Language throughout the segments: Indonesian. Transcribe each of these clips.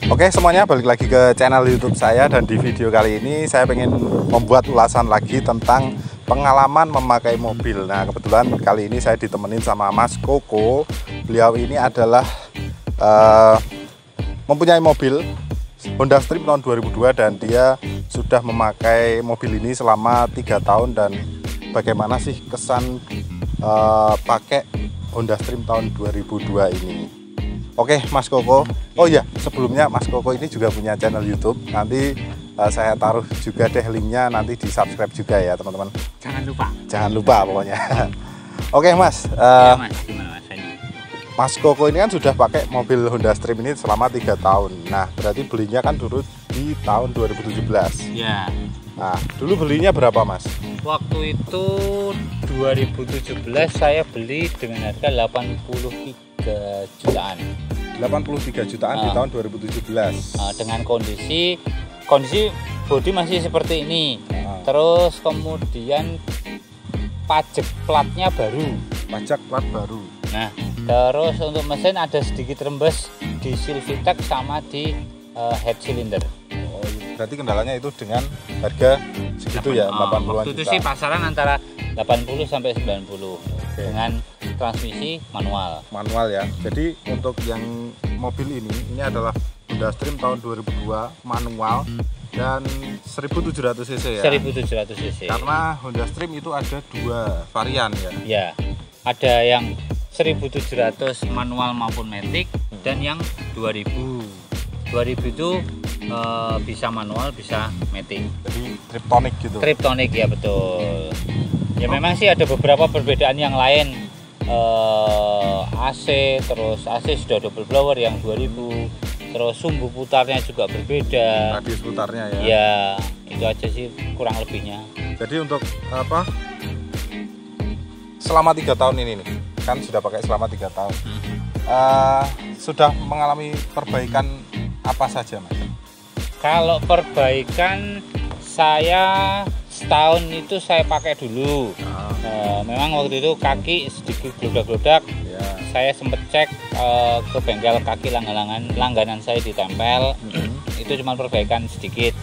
Oke semuanya, balik lagi ke channel YouTube saya, dan di video kali ini saya pengen membuat ulasan lagi tentang pengalaman memakai mobil. Nah kebetulan kali ini saya ditemenin sama Mas Koko. Beliau ini adalah mempunyai mobil Honda Stream tahun 2002 dan dia sudah memakai mobil ini selama 3 tahun. Dan bagaimana sih kesan pakai Honda Stream tahun 2002 ini? Oke Mas Koko, oh iya sebelumnya Mas Koko ini juga punya channel YouTube. Nanti saya taruh juga deh linknya, nanti di subscribe juga ya teman-teman. Jangan lupa pokoknya. Oke Mas, ya, Mas, gimana Mas? Mas Koko ini kan sudah pakai mobil Honda Stream ini selama 3 tahun. Nah berarti belinya kan dulu di tahun 2017. Ya. Nah dulu belinya berapa Mas? Waktu itu 2017 saya beli dengan harga 83 jutaan. 83 jutaan di tahun 2017. Dengan kondisi bodi masih seperti ini. Terus kemudian pajak platnya baru. Pajak plat baru. Nah, terus untuk mesin ada sedikit rembes di Silvitech sama di head cylinder. Oh, berarti kendalanya itu dengan harga segitu ya, 80-an juta. Waktu itu sih pasaran antara 80 sampai 90. Dengan transmisi manual ya. Jadi untuk yang mobil ini adalah Honda Stream tahun 2002 manual dan 1700 cc ya. 1700 cc. Karena Honda Stream itu ada 2 varian ya. Ya, ada yang 1700 manual maupun matic dan yang 2000 itu bisa manual bisa matic. Jadi triptonic gitu. Triptonic ya, betul. Ya memang sih ada beberapa perbedaan yang lain. AC sudah double blower yang 2000, terus sumbu putarnya juga berbeda, radius putarnya ya. Ya itu aja sih kurang lebihnya. Jadi untuk apa, selama 3 tahun ini nih kan sudah pakai selama 3 tahun, sudah mengalami perbaikan apa saja Mas? Kalau perbaikan saya setahun itu saya pakai dulu. Memang waktu itu kaki sedikit geludak-geludak. Ya. Saya sempat cek ke bengkel kaki langganan saya ditempel. Itu cuma perbaikan sedikit.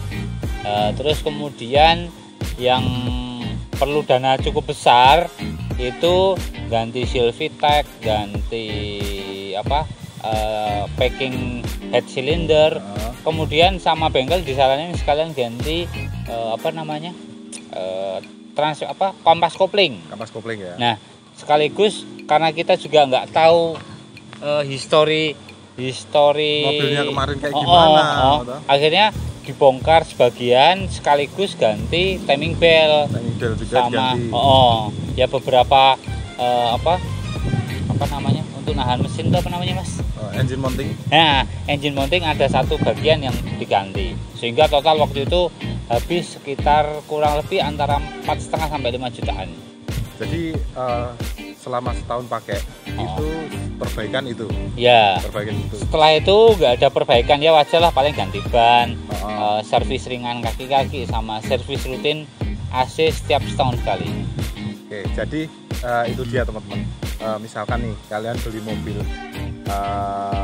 Terus kemudian yang perlu dana cukup besar itu ganti Silvitech, ganti packing head cylinder. Kemudian sama bengkel disaranin sekalian ganti kompas kopling ya. Nah sekaligus karena kita juga nggak tahu histori mobilnya kemarin kayak gimana, akhirnya dibongkar sebagian sekaligus ganti timing belt juga sama diganti. Ya beberapa untuk nahan mesin itu apa namanya Mas? Engine mounting. Nah, engine mounting ada satu bagian yang diganti. Sehingga total waktu itu habis sekitar kurang lebih antara 4,5 sampai 5 jutaan. Jadi selama setahun pakai itu perbaikan itu. Ya. Perbaikan itu. Setelah itu nggak ada perbaikan ya wajar lah, paling ganti ban, servis ringan kaki-kaki sama servis rutin AC setiap setahun sekali. Oke, jadi itu dia teman-teman. Misalkan nih kalian beli mobil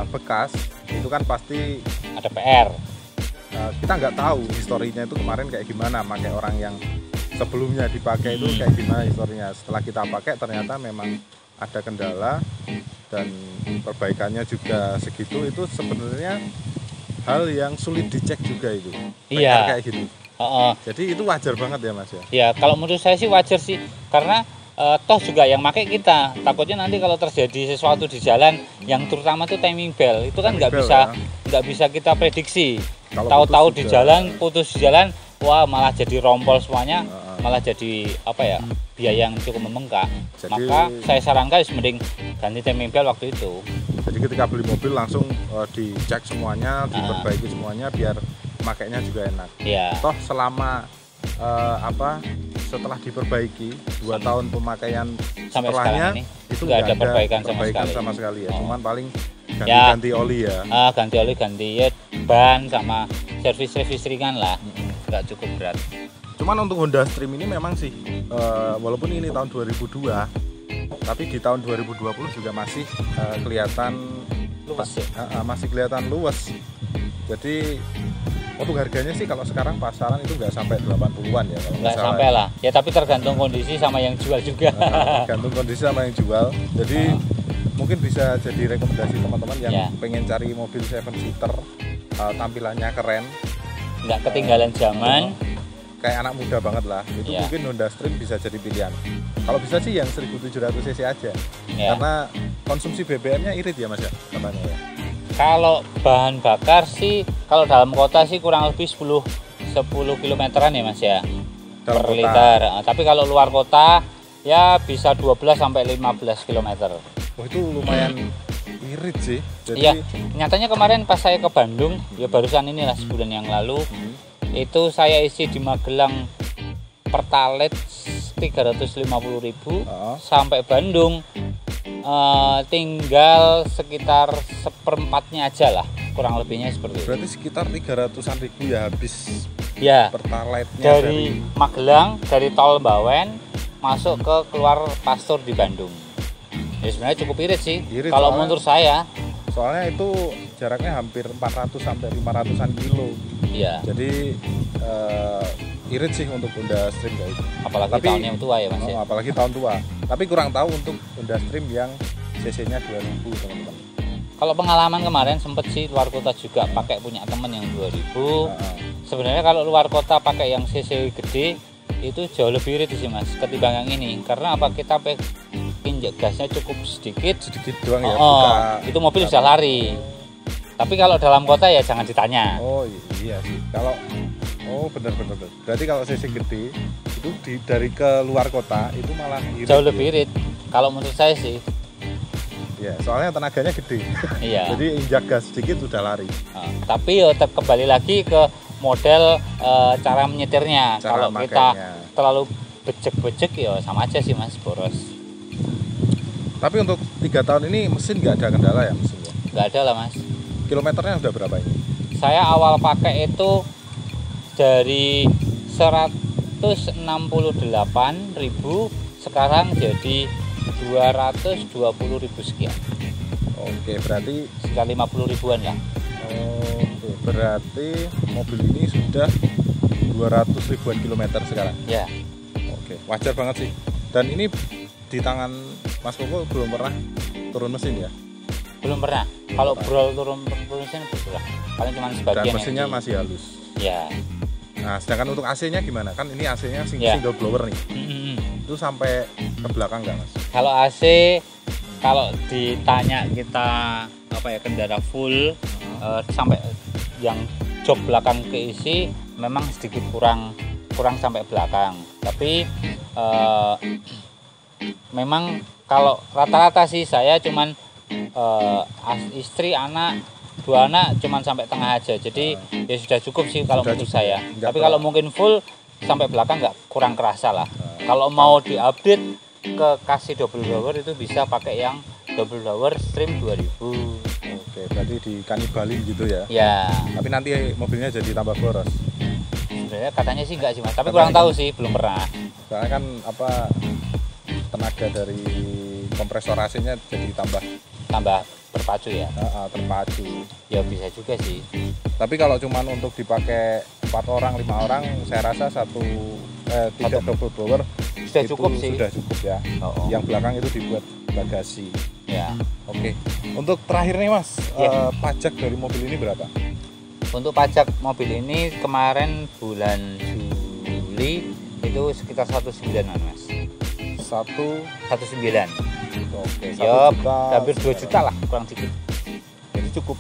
bekas, itu kan pasti ada PR. Kita nggak tahu historinya itu kemarin kayak gimana, pakai orang yang sebelumnya dipakai itu kayak gimana historinya. Setelah kita pakai ternyata memang ada kendala dan perbaikannya juga segitu. Itu sebenarnya hal yang sulit dicek juga itu. Iya. Kayak gitu. Jadi itu wajar banget ya Mas ya. Ya kalau menurut saya sih wajar sih, karena toh juga yang pakai kita, takutnya nanti kalau terjadi sesuatu di jalan, yang terutama tuh timing belt itu kan nggak bisa kita prediksi. Tahu-tahu di jalan putus di jalan, wah malah jadi rompol semuanya, malah jadi biaya yang cukup membengkak. Maka saya sarankan mending ganti timing belt waktu itu. Jadi ketika beli mobil langsung dicek semuanya, diperbaiki semuanya biar makainya juga enak. Ya. Toh selama setelah diperbaiki 2 tahun pemakaian setelahnya itu nggak ada perbaikan sama sekali ya. Cuman paling ganti oli ya. Ganti oli, ganti ban sama servis ringan lah. Nggak cukup berat. Cuman untuk Honda Stream ini memang sih walaupun ini tahun 2002 tapi di tahun 2020 juga masih kelihatan luas. Masih kelihatan luas. Jadi untuk harganya sih kalau sekarang pasaran itu nggak sampai 80-an ya kalau nggak sampai lah ya, tapi tergantung kondisi sama yang jual juga. Tergantung kondisi sama yang jual. Jadi mungkin bisa jadi rekomendasi teman-teman yang pengen cari mobil 7-seater tampilannya keren, nggak ketinggalan zaman, kayak anak muda banget lah. Itu mungkin Honda Stream bisa jadi pilihan. Kalau bisa sih yang 1700 cc aja, karena konsumsi BBM-nya irit ya Mas ya katanya ya. Kalau bahan bakar sih, kalau dalam kota sih kurang lebih 10 kilometeran ya Mas ya per liter. Tapi kalau luar kota ya bisa 12 sampai 15 km. Oh itu lumayan irit sih. Jadi iya, nyatanya kemarin pas saya ke Bandung, ya barusan inilah sebulan yang lalu, itu saya isi di Magelang Pertalite 350.000 sampai Bandung tinggal sekitar seperempatnya aja lah, kurang lebihnya seperti itu. Berarti sekitar 300-an ribu ya habis ya Pertalite-nya dari Magelang, dari tol Bawen masuk ke keluar Pastur di Bandung. Ya sebenarnya cukup irit sih kalau menurut saya. Soalnya itu jaraknya hampir 400 sampai 500-an kilo. Iya. Jadi irit sih untuk Honda Stream kayak itu. Apalagi tahun yang tua ya Mas ya. Apalagi tahun tua. Tapi kurang tahu untuk Honda Stream yang cc-nya 2000 teman-teman. Kalau pengalaman kemarin sempet sih luar kota juga pakai punya temen yang 2000. Sebenarnya kalau luar kota pakai yang cc gede itu jauh lebih irit sih Mas ketimbang yang ini. Karena apa, kita injek gasnya cukup sedikit doang ya. Itu mobil bisa lari. Tapi kalau dalam kota ya jangan ditanya. Oh iya sih. Kalau benar. Berarti kalau cc gede itu dari ke luar kota itu malah irit. Jauh lebih irit. Kalau menurut saya sih. Ya, soalnya tenaganya gede. Iya. Jadi injak gas sedikit sudah lari. Tapi ya kembali lagi ke model cara menyetirnya. Kalau kita terlalu becek-becek ya sama aja sih Mas, boros. Tapi untuk 3 tahun ini mesin nggak ada kendala ya mesinnya? Nggak ada lah Mas. Kilometernya udah berapa ini? Saya awal pakai itu dari 168.000, sekarang jadi 220.000 sekian. Oke, berarti sekitar 50 ribuan lah. Oke, berarti mobil ini sudah 200 ribuan kilometer sekarang. Ya. Oke, wajar banget sih. Dan ini di tangan Mas Koko belum pernah turun mesin ya? Belum pernah. Kalau turun mesin belum pernah. Paling cuma sebagian. Dan mesinnya masih halus. Ya. Nah, sedangkan untuk AC-nya gimana? Kan ini AC-nya single blower nih. Itu sampai ke belakang nggak Mas? Kalau AC, kalau ditanya kita kendara full sampai yang jok belakang keisi, memang sedikit kurang sampai belakang. Tapi memang kalau rata-rata sih saya cuman istri, anak, 2 anak cuman sampai tengah aja. Jadi ya sudah cukup sih kalau menurut saya. Tapi kalau mungkin full sampai belakang nggak, kurang kerasa lah. Kalau mau diupdate ke kasih double blower itu bisa pakai yang double blower Stream 2000. Oke, berarti dikanibalin gitu ya? Ya. Tapi nanti mobilnya jadi tambah boros. Sebenarnya katanya sih enggak sih Mas, tapi kurang tahu sih, belum pernah. Soalnya kan tenaga dari kompresor AC-nya jadi tambah berpacu ya. Terpacu. Ya bisa juga sih. Tapi kalau cuman untuk dipakai 4 orang, 5 orang, saya rasa 3 double blower sudah cukup sih. Sudah cukup ya. Yang belakang itu dibuat bagasi. Ya. Oke. Untuk terakhir nih Mas, pajak dari mobil ini berapa? Untuk pajak mobil ini kemarin bulan Juli itu sekitar 1,9-an Mas. 1,9. Oke. Ya, hampir 2 juta lah, kurang dikit. Jadi cukup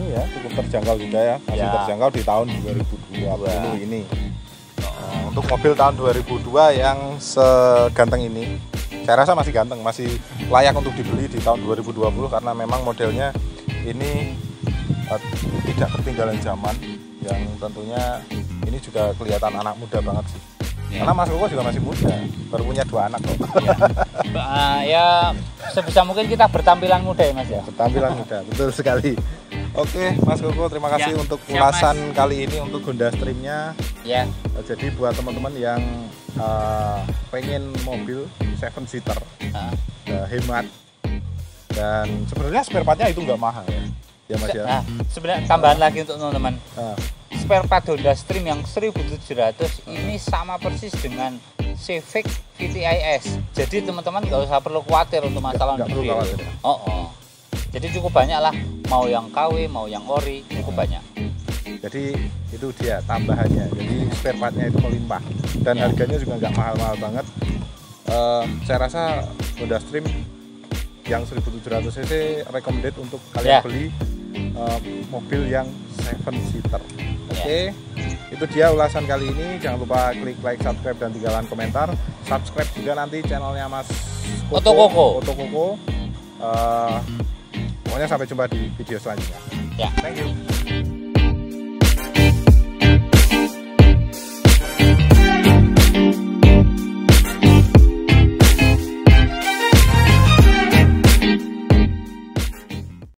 ya, cukup terjangkau juga ya. Masih terjangkau di tahun 2020 ini. Untuk mobil tahun 2002 yang seganteng ini, saya rasa masih ganteng, masih layak untuk dibeli di tahun 2020 karena memang modelnya ini tidak ketinggalan zaman, yang tentunya ini juga kelihatan anak muda banget sih. Karena Mas Koko juga masih muda, baru punya 2 anak kok. Ya sebisa mungkin kita bertampilan muda ya Mas ya. Bertampilan muda, betul sekali. Oke, Mas Koko, terima kasih untuk ulasan kali ini untuk Honda Stream-nya. Ya. Jadi buat teman-teman yang pengen mobil 7-seater, hemat, dan sebenarnya spare part-nya itu nggak mahal ya. ya Mas ya. Nah, sebenarnya tambahan lagi untuk teman-teman. Nah, Spare part Honda Stream yang 1700 ini sama persis dengan Civic VTIS. Jadi teman-teman nggak usah perlu khawatir untuk masalah nggak perlu mobil. khawatir. Oh. Jadi cukup banyak lah, mau yang KW, mau yang ori, cukup banyak. Jadi itu dia tambahannya. Jadi spare partnya itu melimpah dan Ya. harganya juga nggak mahal-mahal banget. Saya rasa Honda Stream yang 1700 cc recommended untuk kalian Ya. beli mobil yang 7 seater. Oke, itu dia ulasan kali ini. Jangan lupa klik like, subscribe, dan tinggalkan komentar. Subscribe juga nanti channelnya Mas Otokoko. Pokoknya sampai jumpa di video selanjutnya. Ya. Thank you.